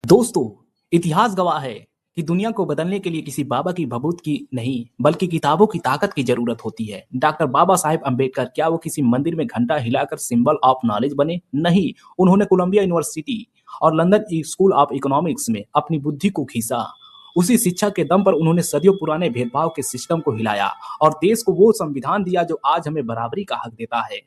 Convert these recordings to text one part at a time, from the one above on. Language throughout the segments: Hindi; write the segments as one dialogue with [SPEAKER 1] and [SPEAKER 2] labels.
[SPEAKER 1] दोस्तों, इतिहास गवाह है कि दुनिया को बदलने के लिए किसी बाबा की भभूत की नहीं, बल्कि किताबों की ताकत की जरूरत होती है। डॉक्टर बाबा साहेब अंबेडकर क्या वो किसी मंदिर में घंटा हिलाकर सिंबल ऑफ नॉलेज बने? नहीं, उन्होंने कोलंबिया यूनिवर्सिटी और लंदन स्कूल ऑफ इकोनॉमिक्स में अपनी बुद्धि को खींचा। उसी शिक्षा के दम पर उन्होंने सदियों पुराने भेदभाव के सिस्टम को हिलाया और देश को वो संविधान दिया जो आज हमें बराबरी का हक देता है।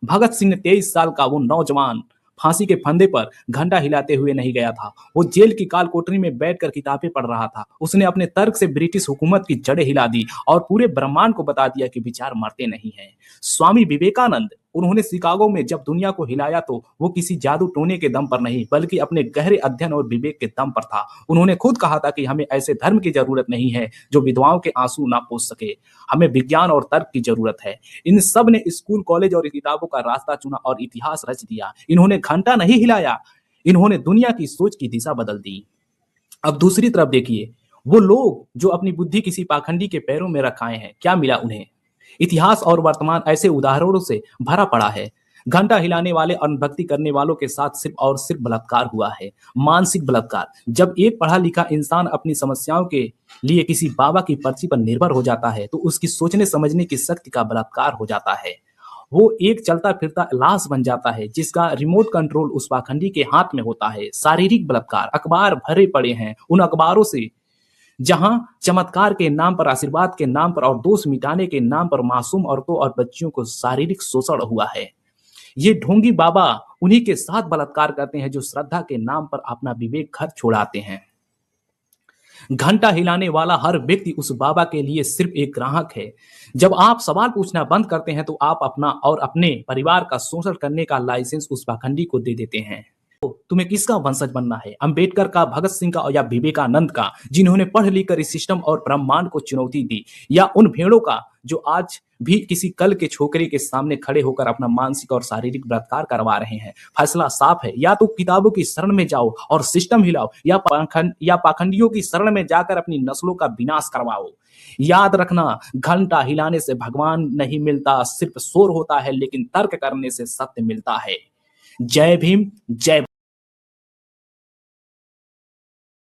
[SPEAKER 1] भगत सिंह ने 23 साल का वो नौजवान फांसी के फंदे पर घंटा हिलाते हुए नहीं गया था। वो जेल की काल कोठरी में बैठकर किताबें पढ़ रहा था। उसने अपने तर्क से ब्रिटिश हुकूमत की जड़ें हिला दी और पूरे ब्रह्मांड को बता दिया कि विचार मरते नहीं हैं। स्वामी विवेकानंद, उन्होंने शिकागो में जब दुनिया को हिलाया तो वो किसी जादू टोने के दम पर नहीं, बल्कि अपने गहरे अध्ययन और विवेक के दम पर था। उन्होंने खुद कहा था कि हमें ऐसे धर्म की जरूरत नहीं है जो विधवाओं के आंसू ना पोंछ सके। हमें विज्ञान और तर्क की जरूरत है। इन सब ने स्कूल, कॉलेज और किताबों का रास्ता चुना और इतिहास रच दिया। इन्होंने घंटा नहीं हिलाया, इन्होंने दुनिया की सोच की दिशा बदल दी। अब दूसरी तरफ देखिए, वो लोग जो अपनी बुद्धि किसी पाखंडी के पैरों में रखाए हैं, क्या मिला उन्हें? इतिहास और वर्तमान ऐसे उदाहरणों से भरा पड़ा है। घंटा हिलाने वाले, अनभक्ति करने वालों के साथ सिर्फ और सिर्फ बलात्कार हुआ है, मानसिक बलात्कार। जब एक पढ़ा लिखा इंसान अपनी समस्याओं के लिए किसी बाबा की पर्ची पर निर्भर हो जाता है, तो उसकी सोचने समझने की शक्ति का बलात्कार हो जाता है। वो एक चलता फिरता लाश बन जाता है जिसका रिमोट कंट्रोल उस पाखंडी के हाथ में होता है। शारीरिक बलात्कार, अखबार भरे पड़े हैं उन अखबारों से जहां चमत्कार के नाम पर, आशीर्वाद के नाम पर और दोष मिटाने के नाम पर मासूम औरतों और बच्चियों को शारीरिक शोषण हुआ है। ये ढोंगी बाबा उन्हीं के साथ बलात्कार करते हैं जो श्रद्धा के नाम पर अपना विवेक घर छोड़ाते हैं। घंटा हिलाने वाला हर व्यक्ति उस बाबा के लिए सिर्फ एक ग्राहक है। जब आप सवाल पूछना बंद करते हैं तो आप अपना और अपने परिवार का शोषण करने का लाइसेंस उस पाखंडी को दे देते हैं। तो तुम्हें किसका वंशज बनना है? अंबेडकर का, भगत सिंह का या विवेकानंद का, जिन्होंने पढ़ लिख कर इस सिस्टम और ब्रह्मांड को चुनौती दी, या उन भेड़ों का जो आज भी किसी कल के छोकरे के सामने खड़े होकर अपना मानसिक और शारीरिक बलात्कार करवा रहे हैं? फैसला साफ है, या तो किताबों की शरण में जाओ और सिस्टम हिलाओ, या पाखंडियों की शरण में जाकर अपनी नस्लों का विनाश करवाओ। याद रखना, घंटा हिलाने से भगवान नहीं मिलता, सिर्फ शोर होता है, लेकिन तर्क करने से सत्य मिलता है। जय भीम, जय